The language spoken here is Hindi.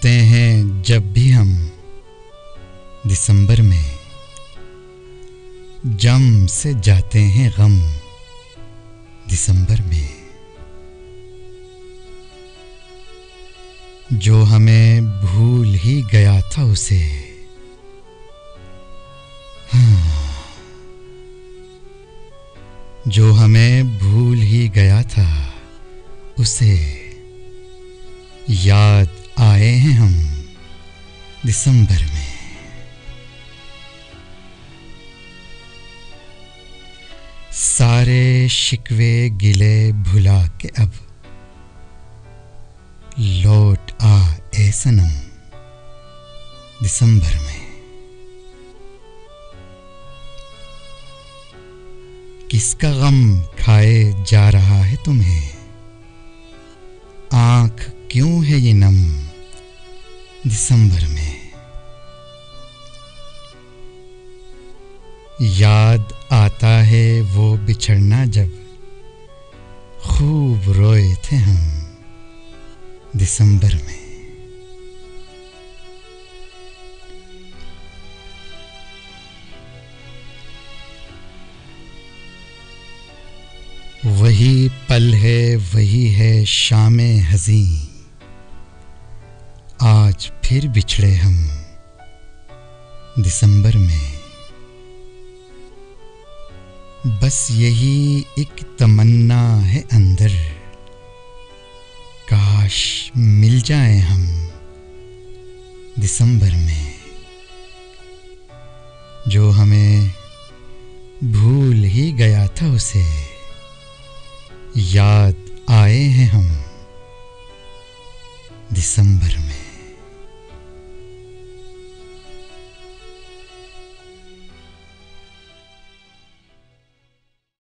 रोते हैं जब भी हम दिसंबर में, जम से जाते हैं गम दिसंबर में। जो हमें भूल ही गया था उसे, जो हमें भूल ही गया था उसे याद आए हैं हम दिसंबर में। सारे शिकवे गिले भुला के अब लौट आ ए सनम दिसंबर में। किसका गम खाए जा रहा है तुम्हें, आंख क्यों है ये नम दिसंबर में। याद आता है वो बिछड़ना जब खूब रोए थे हम दिसंबर में। वही पल है, वही है शामे हज़ीं, आज फिर बिछड़े हम दिसंबर में। बस यही एक तमन्ना है अंदर, काश मिल जाए हम दिसंबर में। जो हमें भूल ही गया था उसे याद आए हैं हम दिसंबर में।